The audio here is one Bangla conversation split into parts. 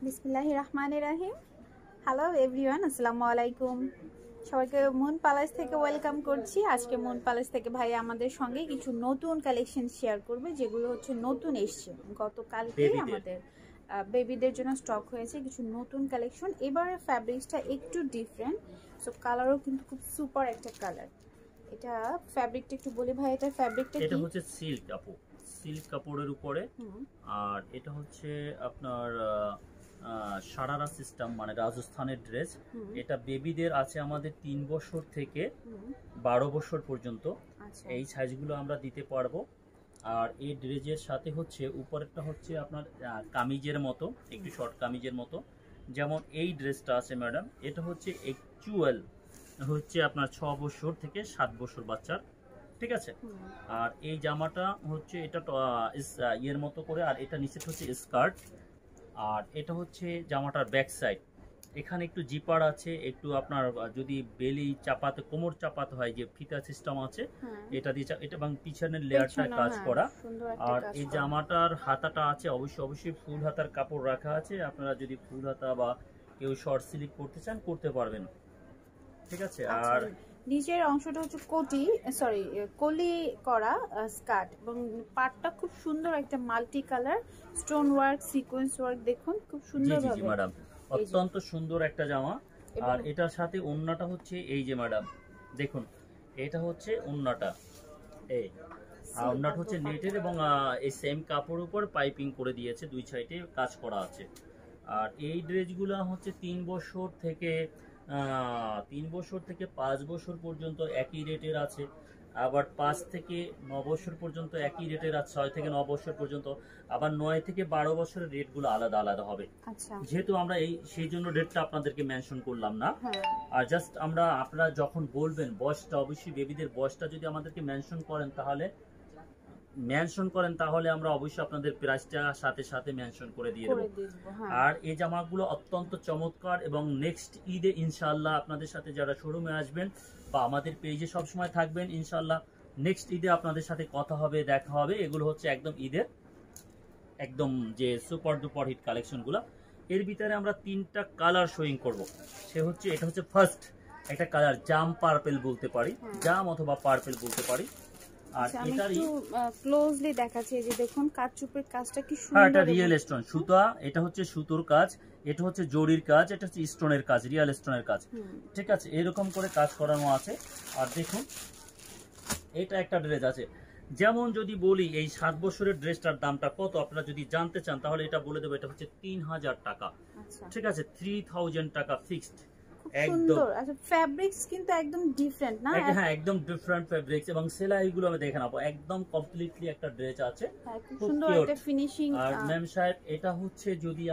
বিসমিল্লাহির রহমানির রহিম। হ্যালো এভরিওয়ান, আসসালামু আলাইকুম। সবাইকে মুন প্যালেস থেকে ওয়েলকাম করছি। আজকে মুন প্যালেস থেকে ভাই আমাদের সঙ্গে কিছু নতুন কালেকশন শেয়ার করবে, যেগুলো হচ্ছে নতুন এসছে। গতকালকে আমাদের বেবিদের জন্য স্টক হয়েছে কিছু নতুন কালেকশন। এবারে ফ্যাব্রিক্সটা একটু ডিফারেন্ট, সো কালারও কিন্তু খুব সুপার একটা কালার। এটা ফ্যাব্রিকটা একটু বলি ভাই, এটা ফ্যাব্রিকটা এটা হচ্ছে সিল্ক কাপড়, সিল্ক কাপড়ের উপরে। আর এটা হচ্ছে আপনার সারারা সিস্টেম, মানে রাজস্থানের ড্রেস। এটা বেবিদের আছে আমাদের 3 বছর থেকে 12 বছর পর্যন্ত। এই সাইজগুলো আমরা দিতে পারবো। আর এই ড্রেসের সাথে হচ্ছে উপরেরটা হচ্ছে আপনার কামিজের মতো, একটু শর্ট কামিজের মতো। যেমন এই ড্রেসটা আছে ম্যাডাম, এটা হচ্ছে অ্যাকচুয়াল হচ্ছে আপনার 6 বছর থেকে 7 বছর বাচ্চার, ঠিক আছে। আর এই জামাটা হচ্ছে এটা ইয়ের মতো করে, আর এটা নিচে হচ্ছে স্কার্ট। আর এটা হচ্ছে জামাটার ব্যাক সাইড, এখানে একটু জিপার আছে, একটু আপনার যদি বেলি চাপাতে, কোমর চাপাতে হয় যে ফিতা সিস্টেম আছে, এটা দিয়ে এটা এবং পিছনের লেয়ারটা কাজ করা। আর এই জামাটার হাতাটা আছে অবশ্যই ফুল হাতার কাপড় রাখা আছে। আপনারা যদি ফুল হাতা বা কেউ শর্ট স্লিভ করতে চান করতে পারবেন, ঠিক আছে। আর নিচের অংশটা হচ্ছে কলি করা স্কার্ট, এবং পাটটা খুব সুন্দর একটা multi colour stone work, sequence work, দেখুন খুব সুন্দর ভাবে। জি ম্যাডাম, অত্যন্ত সুন্দর একটা জামা। আর এটার সাথে ওন্নাটা হচ্ছে এই যে ম্যাডাম দেখুন, এটা হচ্ছে ওন্নাটা, এই আর ওন্নাটা হচ্ছে নেটের, এবং এই সেম কাপড়ের উপর পাইপিং করে দিয়েছে, দুই সাইডে কাজ করা আছে। আর এই ড্রেসগুলো হচ্ছে 3 বছর থেকে 5 বছর পর্যন্ত একই রেটের আছে। আবার 5 থেকে 9 বছর পর্যন্ত একই রেটের আছে, 6 থেকে 9 বছর পর্যন্ত। আবার 9 থেকে 12 বছরের রেটগুলো আলাদা আলাদা হবে। যেহেতু আমরা সেই জন্য রেটটা আপনাদেরকে মেনশন করলাম না। আর জাস্ট আপনারা যখন বলবেন বয়সটা, অবশ্যই বেবিদের বয়সটা যদি আমাদেরকে মেনশন করেন তাহলে আমরা অবশ্যই আপনাদের প্রাইসটা সাথে সাথে মেনশন করে দিয়ে দেব। আর এই জামাগুলো অত্যন্ত চমৎকার, এবং নেক্সট ঈদে ইনশাআল্লাহ আপনাদের সাথে যারা শোরুমে আসবেন বা আমাদের পেজে সবসময় থাকবেন, ইনশাআল্লাহ নেক্সট ঈদে আপনাদের সাথে কথা হবে, দেখা হবে। এগুলো হচ্ছে একদম ঈদের একদম যে সুপার ডুপার হিট কালেকশনগুলো। এর ভিতরে আমরা 3টা কালার শোয়িং করব। এটা হচ্ছে ফার্স্ট একটা কালার, জাম পার্পল বলতে পারি, জাম অথবা পার্পল বলতে পারি। আর এটারই ক্লোজলি দেখাচ্ছে, যে দেখুন কাটচুপের কাজটা কি সুন্দর। এটা রিয়েল স্টোন সুতা, এটা হচ্ছে সুতোর কাজ, এটা হচ্ছে জরির কাজ, এটা হচ্ছে স্টোনের কাজ, রিয়েল স্টোনের কাজ, ঠিক আছে। এরকম করে কাজ করানো আছে। আর দেখুন এটা একটা ড্রেস আছে। যেমন যদি বলি এই 7 বছরের ড্রেসটার দামটা কত আপনারা যদি জানতে চান, তাহলে এটা বলে দেবো, এটা হচ্ছে 3000 টাকা, ঠিক আছে। 3000 টাকা ফিক্সড। সুন্দর। আচ্ছা, ফ্যাব্রিক্স কিন্তু একদম ডিফারেন্ট না? হ্যাঁ, একদম ডিফারেন্ট ফ্যাব্রিক্স, এবং সেলাইগুলো আমি দেখে নেবো, একদম কমপ্লিটলি একটা ড্রেস আছে, খুব সুন্দর একটা ফিনিশিং। আর ম্যাম সাহেব এটা হচ্ছে যদি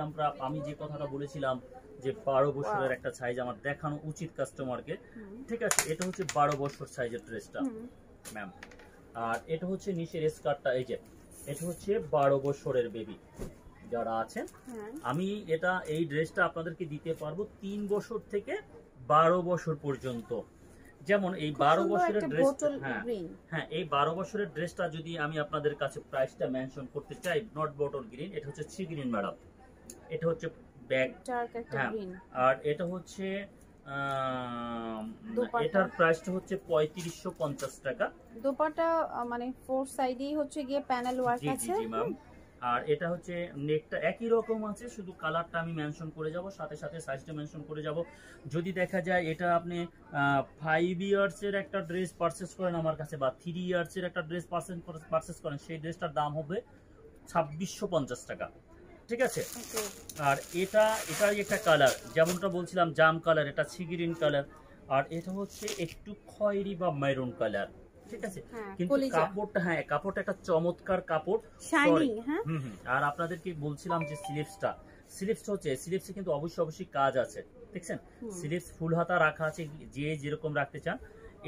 আমি যে কথাটা বলেছিলাম যে 12 বছরের একটা সাইজ আমার দেখানো উচিত কাস্টমারকে, ঠিক আছে। এটা হচ্ছে 12 বছর সাইজের ড্রেসটা ম্যাম। আর এটা হচ্ছে নিচের স্কার্টটা, এই যে এটা হচ্ছে 12 বছরের বেবি যারা আছেন, আমি এই ড্রেসটা আপনাদেরকে দিতে পারবো 3 বছর থেকে 12 বছর পর্যন্ত। যেমন এই 12 বছরের ড্রেস, হ্যাঁ এই 12 বছরের ড্রেসটা যদি আমি আপনাদের কাছে প্রাইসটা মেনশন করতে চাই, নট বটল গ্রিন, এটা হচ্ছে সি গ্রিন ম্যাডাম, এটা হচ্ছে ব্যাগ, আর এটা হচ্ছে এটার প্রাইসটা হচ্ছে 3550 টাকা। দোপাট্টা মানে 4 সাইডেই হচ্ছে গিয়ে প্যানেল ওয়ার্ক আছে। জি ম্যাম। আর এটা হচ্ছে নেকটা একই রকম আছে, শুধু কালারটা আমি মেনশন করে যাব, সাথে সাথে সাইজটা মেনশন করে যাব। যদি দেখা যায় এটা আপনি 5 ইয়ার্সের একটা ড্রেস পারচেস করেন আমার কাছে, বা 3 ইয়ার্সের একটা ড্রেস পারচেস করেন, সেই ড্রেসটার দাম হবে 2650 টাকা, ঠিক আছে। আর এটারই একটা কালার, যেমনটা বলছিলাম জাম কালার, এটা সি গ্রিন কালার, আর এটা হচ্ছে একটু খয়েরি বা মেরুন কালার, ঠিক আছে। কিন্তু কাপড়টা একটা চমৎকার কাপড়, শাইনিং। আর আপনাদেরকে বলছিলাম যে স্লিভসে কিন্তু অবশ্যই কাজ আছে, দেখছেন। স্লিভস ফুল হাতা রাখা আছে, যে যেরকম রাখতে চান।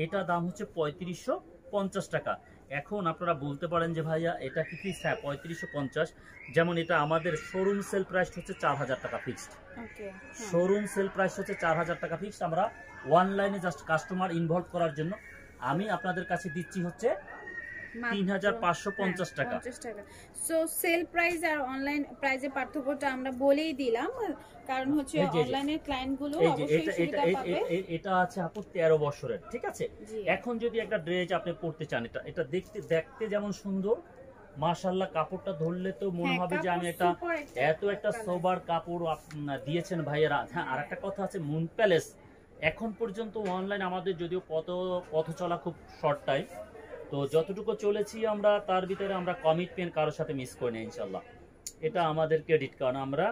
এটা দাম হচ্ছে 3550 টাকা। এখন আপনারা বলতে পারেন যে ভাইয়া এটা কি ফিক্স? হ্যাঁ, 3550। যেমন এটা আমাদের শোরুম সেল প্রাইস হচ্ছে 4000 টাকা ফিক্সড। শোরুম সেল প্রাইস হচ্ছে 4000 টাকা ফিক্সড। আমরা অনলাইনে জাস্ট কাস্টমার ইনভলভ করার জন্য আমি আপনাদের কাছে দিচ্ছি হচ্ছে 3550 টাকা। 50 টাকা। সো সেল প্রাইস আর অনলাইন প্রাইসের পার্থক্যটা আমরা বলেই দিলাম, কারণ হচ্ছে অনলাইনের ক্লায়েন্ট গুলো অবশ্যই সুবিধা পাবে। এটা আছে আপু 13 বছরের, ঠিক আছে। এখন যদি একটা ড্রেস আপনি পরতে চান, এটা দেখতে যেমন সুন্দর, মাশাআল্লাহ কাপড়টা ধরলে তো মনে হবে যে আমি একটা সোবার কাপড় দিয়েছেন ভাইয়েরা। হ্যাঁ, আর একটা কথা আছে, মুন প্যালেস এখন পর্যন্ত অনলাইন আমাদের যদিও পথ চলা খুব শর্ট টাইম, তো যতটুকু চলেছি আমরা তার ভিতরে আমরা কমিটমেন্ট কারোর সাথে মিস করি না ইনশাল্লাহ। এটা আমাদের ক্রেডিট, কারণ আমরা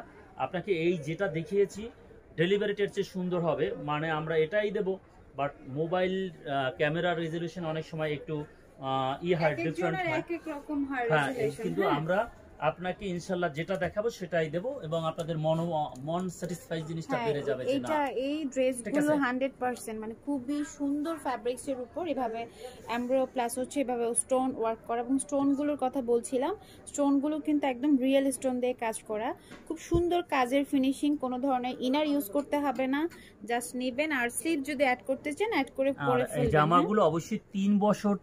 আপনাকে এই যেটা দেখিয়েছি ডেলিভারিটার চেয়ে সুন্দর হবে, মানে আমরা এটাই দেব। বাট মোবাইল ক্যামেরা রেজলিউশন অনেক সময় একটু ডিফারেন্ট হয়, হ্যাঁ, কিন্তু আমরা আপনাকে ইনশাআল্লাহ যেটা দেখাবো সেটাই দেব, এবং আপনাদের মন স্যাটিসফাই জিনিসটা বেড়ে যাবে। এটা এই ড্রেসগুলো 100% মানে খুবই সুন্দর ফ্যাব্রিক্স এর উপর এভাবে এমব্রো প্লাস হচ্ছে এভাবে স্টোন ওয়ার্ক করা, এবং স্টোনগুলোর কথা বলছিলাম, স্টোনগুলো কিন্তু একদম রিয়েল স্টোন দিয়ে কাজ করা, খুব সুন্দর কাজের ফিনিশিং, কোনো ধরনের ইনার ইউজ করতে হবে না, জাস্ট নেবেন। আর স্লিভ যদি অ্যাড করতে চান অ্যাড করে পরে ফেলবেন। জামাগুলো অবশ্যই 3 বছর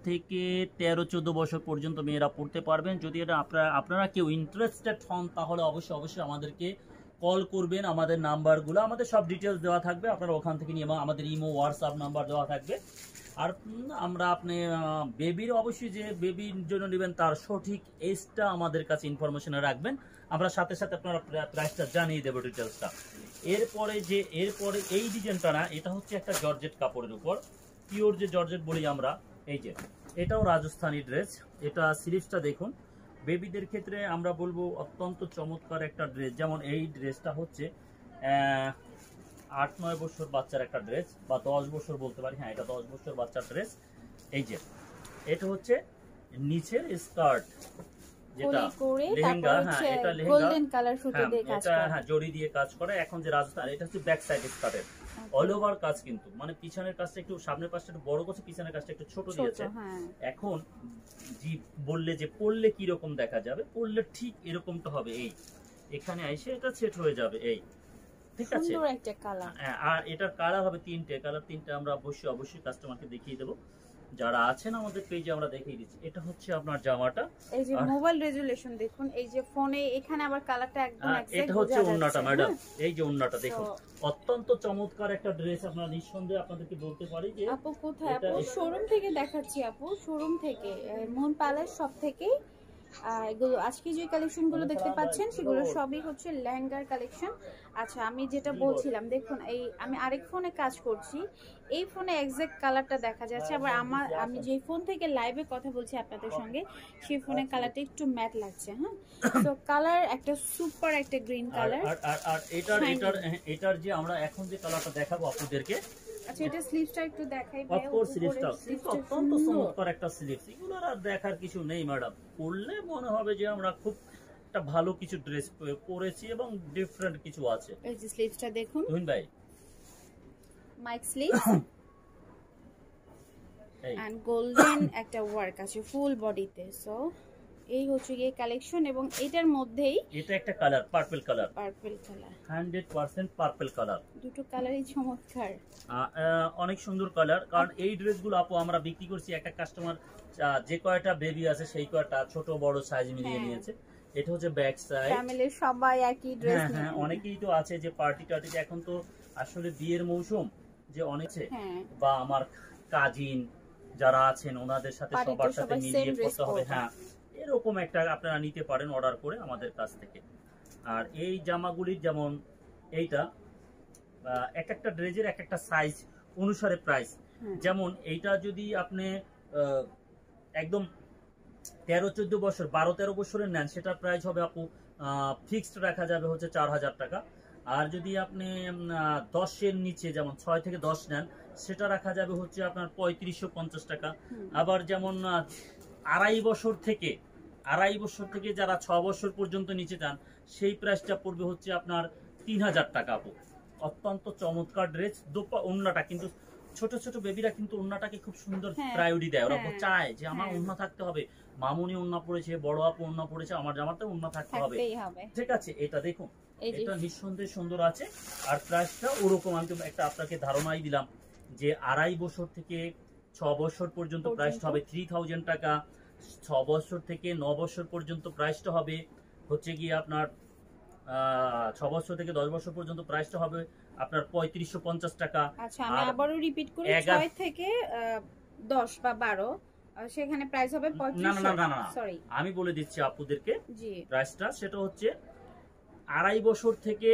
থেকে 13-14 বছর পর্যন্ত মেয়েরা পড়তে পারবেন। যদি এটা আপনারা কেউ ইন্টারেস্টেড হন তাহলে অবশ্যই আমাদেরকে কল করবেন। আমাদের নাম্বারগুলো, আমাদের সব ডিটেলস দেওয়া থাকবে, আপনারা ওখান থেকে নিয়ে, এবং আমাদের ইমো হোয়াটসঅ্যাপ নাম্বার দেওয়া থাকবে। আর আমরা আপনি বেবির অবশ্যই যে বেবির জন্য নেবেন তার সঠিক এজটা আমাদের কাছে ইনফরমেশনে রাখবেন, আমরা সাথে সাথে আপনারা প্রাইসটা জানিয়ে দেবো, ডিটেলসটা। এরপরে এই ডিজাইনটা না, এটা হচ্ছে একটা জর্জেট কাপড়ের উপর, পিওর যে জর্জেট বলি আমরা, এই যে এটাও রাজস্থানী ড্রেস। এটা স্লিভসটা দেখুন, বেবিদের ক্ষেত্রে আমরা বলবো অত্যন্ত চমৎকার একটা ড্রেস। যেমন এই ড্রেসটা হচ্ছে 8-9 বছর বাচ্চার একটা ড্রেস, বা 10 বছর বলতে পারি, হ্যাঁ এটা 10 বছর বাচ্চার ড্রেস। এই যে এটা হচ্ছে নিচের স্কার্ট, যেটা লেহেঙ্গা, হ্যাঁ এটা লেহেঙ্গা, গোল্ডেন কালার সুতো দিয়ে কাজ করা, হ্যাঁ জরি দিয়ে কাজ করা। এখন যে রাজস্থান, এটা হচ্ছে ব্যাক সাইড স্কার্টের অল ওভার কাজ, কিন্তু মানে পিছনের কাজটা একটু, সামনের পাশটা একটু বড় করছে, পিছনের কাজটা একটু ছোট দিয়েছে। এখন জি বললে যে পরলে কি রকম দেখা যাবে, পরলে ঠিক এরকমটা হবে, এই এখানে এসে এটা সেট হয়ে যাবে, এই ঠিক আছে। সুন্দর একটা কালার, আর এটার কালার হবে 3টে কালার, 3টে আমরা অবশ্যই কাস্টমারকে দেখিয়ে দেবো, যারা আছেন আমাদের পেজে আমরা দেখিয়ে দিচ্ছি। এটা হচ্ছে আপনার জামাটা, এই যে মোবাইল রেজুলেশন দেখুন, এই যে ফোনে এখানে আবার কালারটা একদম এক্সাক্ট। এটা হচ্ছে ওন্নাটা ম্যাডাম, এই যে ওন্নাটা দেখুন, অত্যন্ত চমৎকার একটা ড্রেস। আপনারা নিঃসন্দেহে আপনাদেরকে বলতে পারি যে আপু কোথায়, আপু শোরুম থেকে দেখাচ্ছি, আপু শোরুম থেকে, মুন প্যালেস সব থেকে। এগুলো আজকে যে কালেকশনগুলো দেখতে পাচ্ছেন সেগুলো সবই হচ্ছে লেহেঙ্গার কালেকশন। আচ্ছা, আমি যেটা বলছিলাম, দেখুন এই আমি আরেক ফোনে কাজ করছি, এই ফোনে এক্সাক্ট কালারটা দেখা যাচ্ছে, আবার আমি যে ফোন থেকে লাইভে কথা বলছি আপনাদের সঙ্গে সেই ফোনে কালারটা একটু ম্যাট লাগছে। হ্যাঁ, তো কালার একটা সুপার একটা গ্রিন কালার। আর এটার যে আমরা এখন যে কালারটা দেখাবো আপনাদেরকে, আচ্ছা এটা স্লিভসটা একটু দেখাই ভাই। অফকোর্স স্লিভসটা অত্যন্ত চমৎকার একটা স্লিভস, এগুলো আর দেখার কিছু নেই ম্যাডাম, পরলে মনে হবে যে আমরা খুব একটা ভালো কিছু ড্রেস পরেছি এবং ডিফারেন্ট কিছু আছে। এই যে স্লিভসটা দেখুন তুহিন ভাই, মাইক স্লিভ এন্ড গোল্ডেন একটা ওয়ার্ক আছে ফুল বডিতে। সো এই হচ্ছে গিয়ে কালেকশন, এবং এটার মধ্যেই এটা একটা colour purple colour, 100% purple colour, দুটো কালারই চমৎকার, অনেক সুন্দর কালার। কারণ এই ড্রেসগুলো আপু আমরা বিক্রি করছি, একটা কাস্টমার যে কয়টা বেবি আছে সেই কয়টা ছোট বড় সাইজ মিলিয়ে নিয়েছে। এটা হচ্ছে ব্যাক সাইড, ফ্যামিলির সবাই একই ড্রেস। হ্যাঁ অনেকেই তো আছে যে পার্টি এখন তো আসলে বিয়ের মৌসুম, যে অনেকে বা আমার কাজিন যারা আছেন ওনাদের সাথে সবার সাথে মিলিয়ে পড়তে হবে, হ্যাঁ এরকম একটা আপনারা নিতে পারেন অর্ডার করে আমাদের কাছ থেকে। আর এই জামাগুলির যেমন এইটা এক একটা ড্রেসের এক একটা সাইজ অনুসারে প্রাইস। যেমন এইটা যদি আপনি একদম 13-14 বছর 12-13 বছরের নেন, সেটার প্রাইস হবে আপু ফিক্সড রাখা যাবে হচ্ছে 4000 টাকা। আর যদি আপনি 10-এর নিচে যেমন 6 থেকে 10 নেন, সেটা রাখা যাবে হচ্ছে আপনার 3550 টাকা। আবার যেমন আড়াই বছর থেকে যারা 6 বছর পর্যন্ত নিচে যান, সেই প্রাইসটা পড়বে হচ্ছে আপনার 3000 টাকা আপু। অত্যন্ত চমৎকার ড্রেস। ওন্নাটা কিন্তু ছোট ছোট বেবিরা কিন্তু ওন্নাটাকে খুব সুন্দর প্রায়োরিটি দেয়, ওরা চায় যে আমার ওন্না থাকতে হবে, মামুনি ওন্না পড়েছে, বড় আপু ওন্না পড়েছে, আমার জামাতে ওন্না থাকতে হবে, ঠিক আছে। এটা দেখুন, এটা নিঃসন্দেহে সুন্দর আছে। আর প্রাইসটা ওরকম আমি তো একটা আপনাকে ধারণাই দিলাম যে 2.5 বছর থেকে 6 বছর পর্যন্ত প্রাইসটা হবে 3000 টাকা। 6 বছর থেকে 9 বছর পর্যন্ত প্রাইসটা হবে হচ্ছে গিয়ে আপনার 6 বছর থেকে 10 বছর পর্যন্ত প্রাইসটা হবে আপনার 3550 টাকা। আচ্ছা আমি আবারও রিপিট করি, 6 থেকে 10 বা 12 সেখানে প্রাইস হবে 3500। না সরি, আমি বলে দিচ্ছি আপুদেরকে জি প্রাইসটা। সেটা হচ্ছে 2.5 বছর থেকে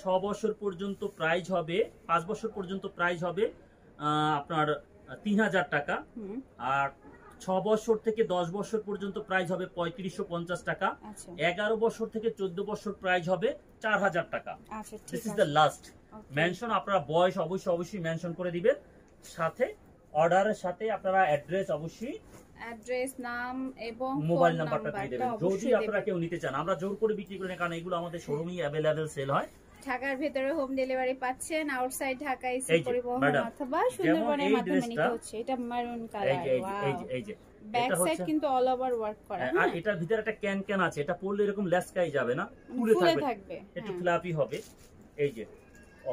6 বছর পর্যন্ত প্রাইস হবে, 5 বছর পর্যন্ত প্রাইস হবে আপনার 3000 টাকা। আর 6 বছর থেকে 10 বছর পর্যন্ত প্রাইস হবে 3550 টাকা। 11 বছর থেকে 14 বছর প্রাইস হবে 4000 টাকা। This is the last mention. আপনারা বয়স অবশ্যই মেনশন করে দিবেন, সাথে অর্ডারের সাথে আপনারা অ্যাড্রেস অবশ্যই, অ্যাড্রেস, নাম এবং মোবাইল নাম্বারটা দিয়ে দেবেন যদি আপনারা কেউ নিতে চান। আমরা জোর করে বিক্রি করি না, কারণ এগুলো আমাদের শোরুমেই অ্যাভেলেবেল সেল হয়। ঢাকার ভেতরে হোম ডেলিভারি পাচ্ছেন, আউটসাইড ঢাকা এসি পরিবহন অথবা সুন্দরবনের মাধ্যমে নিতে হচ্ছে। এটা মেরুন কালার, এই যে ব্যাক সাইড কিন্তু অল ওভার ওয়ার্ক করা। আর এটার ভিতরে একটা ক্যান আছে, এটা পরলে এরকম লেসকাই যাবে না, ফুলে থাকবে, একটু ফ্লাপি হবে। এই যে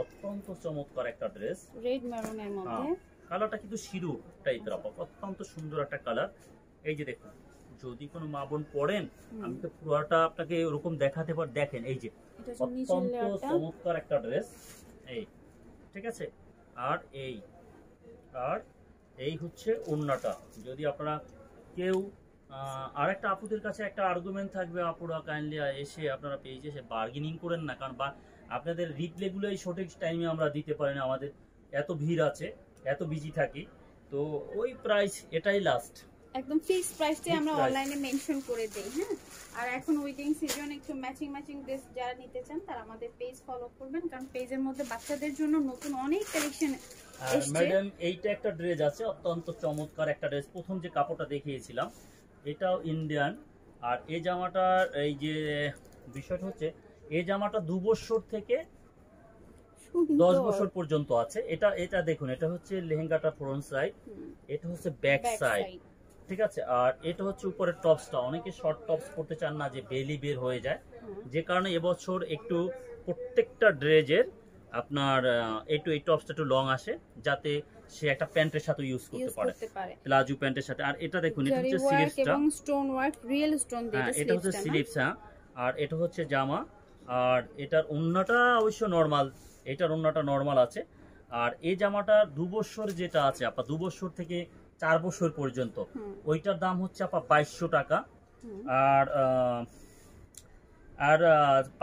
অত্যন্ত চমৎকার একটা ড্রেস, রেড মেরুনের মধ্যে। কালারটা কিন্তু শিরু টাইপের, অত্যন্ত সুন্দর একটা কালার। এই যে দেখুন, যদি কোনো মা বোন পড়েন, আমি তো পুরোটা আপনাকে ওরকম দেখাতে পার। দেখেন এই যে অত্যন্ত চমৎকার একটা ড্রেস, এই ঠিক আছে। আর এই হচ্ছে ওড়নাটা। যদি আপনারা কেউ আর একটা আপুদের কাছে একটা আর্গুমেন্ট থাকবে, আপুরা কাইন্ডলি এসে আপনারা পেজে এসে বার্গেনিং করেন না, কারণ বা আপনাদের রিপ্লেগুলো এই সঠিক টাইমে আমরা দিতে পারি না, আমাদের এত ভিড় আছে, এত বিজি থাকি, তো ওই প্রাইস এটাই লাস্ট, একদম ফিক্সড প্রাইসটাই আমরা অনলাইনে মেনশন করে দেই। হ্যাঁ, আর এখন উইডিং সিজন, একটু ম্যাচিং ড্রেস যারা নিতে চান তারা আমাদের পেজ ফলো করবেন, কারণ পেজের মধ্যে বাচ্চাদের জন্য নতুন অনেক কালেকশন এসেছে। ম্যাডাম এইটা একটা ড্রেস আছে, অত্যন্ত চমৎকার একটা ড্রেস। প্রথম যে কাপড়টা দেখিয়েছিলাম এটাও ইন্ডিয়ান। আর এই জামাটার এই যে বিষয়টা হচ্ছে, এই জামাটা 2 বছর থেকে 10 বছর পর্যন্ত আছে। এটা দেখুন, এটা হচ্ছে লেহেঙ্গাটা ফ্রন্ট সাইড, এটা হচ্ছে ব্যাক সাইড, ঠিক আছে। আর এটা হচ্ছে উপরের টপসটা, অনেকে শর্ট টপস পরতে চান না যে বেলি বের হয়ে যায়, যে কারণে এবছর একটু প্রত্যেকটা ড্রেসের আপনার একটু এই টপসটা একটু লং আসে, যাতে সে একটা প্যান্টের সাথে ইউজ করতে পারে, প্লাজো প্যান্টের সাথে। আর এটা দেখুন, এটা হচ্ছে স্লিভসটা, এবং স্টোন ওয়ার্ক, রিয়েল স্টোন দিয়ে এটা হচ্ছে স্লিভস। হ্যাঁ, আর এটা হচ্ছে জামা। আর এটার ওড়নাটা অবশ্য নরমাল, এটার ওড়নাটা নরমাল আছে। আর এই জামাটা 2 বছর যেটা আছে আপা, 2 বছর থেকে 4 বছর পর্যন্ত, ওইটার দাম হচ্ছে আপা 2200 টাকা। আর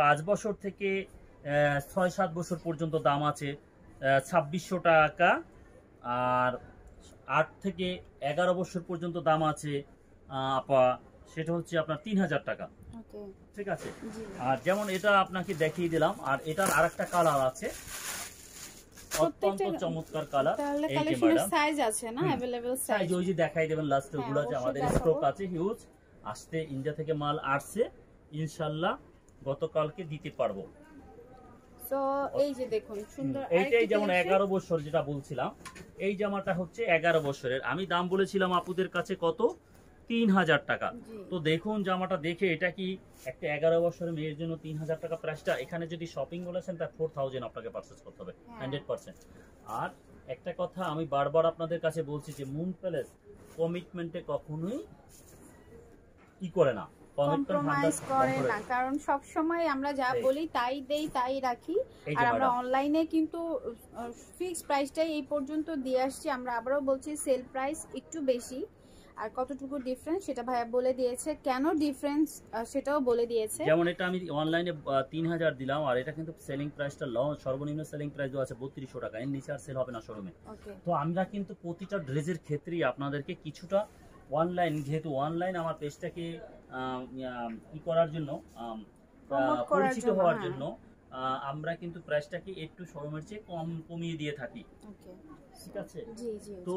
5 বছর থেকে 6-7 বছর পর্যন্ত দাম আছে 2600 টাকা। আর 8 থেকে 11 বছর পর্যন্ত দাম আছে আপা, সেটা হচ্ছে আপনার 3000 টাকা, ঠিক আছে। আর যেমন এটা আপনাকে দেখিয়ে দিলাম। আর এটার আরেকটা কালার আছে, অত্যন্ত চমৎকার কালার। এই যে ম্যাডাম সাইজ আছে না, अवेलेबल সাইজ ওই যে দেখাই দেবেন, লাস্ট ওগুলো আছে আমাদের স্টক আছে হিউজ। আসতে ইন্ডিয়া থেকে মাল আসছে, ইনশাআল্লাহ গতকালকে দিতে পারবো। তো এই যে দেখুন সুন্দর, এইটাই যেমন 11 বছর যেটা বলছিলাম, এই জামাটা হচ্ছে 11 বছরের। আমি দাম বলেছিলাম আপুদের কাছে কত, 3000 টাকা। তো দেখুন জামাটা দেখে, এটা কি একটা 11 বছরের মেয়ের জন্য 3000 টাকা প্রাইসটা? এখানে যদি শপিং বলেছেন তা 4000 আপনাকে পারচেজ করতে হবে 100%। আর একটা কথা আমি বারবার আপনাদের কাছে বলছি যে মুন প্যালেস কমিটমেন্টে কখনোই কি করে না, কম্প্রোমাইজ করে না, কারণ সব সময় আমরা যা বলি তাই দেই, তাই রাখি। আর আমরা অনলাইনে কিন্তু ফিক্সড প্রাইসটাই এই পর্যন্ত দিয়ে আসছি। আমরা আবারও বলছি, সেল প্রাইস একটু বেশি। আর কতটুকু ডিফারেন্স সেটা ভাইয়া বলে দিয়েছে, কেন ডিফারেন্স সেটাও বলে দিয়েছে। যেমন এটা আমি অনলাইনে 3000 দিলাম, আর এটা কিন্তু সেলিং প্রাইসটা সর্বনিম্ন সেলিং প্রাইস আছে 3200 টাকা, এর নিচে আর সেল হবে না শোরুমে। তো আমরা কিন্তু প্রতিটা ড্রেসের ক্ষেত্রেই আপনাদেরকে কিছুটা অনলাইন, যেহেতু অনলাইন আমার পেজটাকে ই করার জন্য, পরিচিত হওয়ার জন্য, আমরা কিন্তু প্রাইসটাকে একটু শোরুমের চেয়ে কমিয়ে দিয়ে থাকি, ঠিক আছে। তো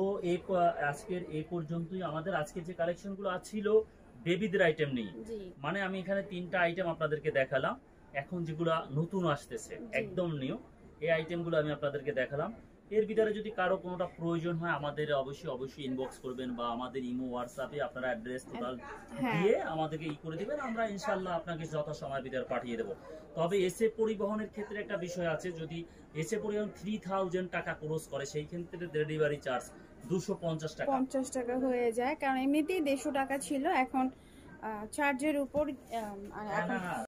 আজকের এই পর্যন্তই। আমাদের আজকে যে কালেকশনগুলো ছিল বেবিদের আইটেম নেই, মানে আমি এখানে 3টা আইটেম আপনাদেরকে দেখালাম। এখন যেগুলো নতুন আসতেছে একদম নিউ, এই আইটেমগুলো আমি আপনাদেরকে দেখালাম। এর ভিতরে যদি কারো কোনোটা প্রয়োজন হয় আমাদের অবশ্যই ইনবক্স করবেন, বা আমাদের ইমো হোয়াটসঅ্যাপে আপনারা অ্যাড্রেস টোটাল দিয়ে আমাদেরকে করে দিবেন, আমরা ইনশাআল্লাহ আপনাকে যথাসময়ের ভিতরে পাঠিয়ে দেবো। তবে এসে পরিবহনের ক্ষেত্রে একটা বিষয় আছে, যদি এসে পরিবহন 3000 টাকা খরচ করে, সেই ক্ষেত্রে ডেলিভারি চার্জ 250 টাকা। 50 টাকা হয়ে যায়, কারণ এমনিতেই 150 টাকা ছিল, এখন চার্জের উপর না, না,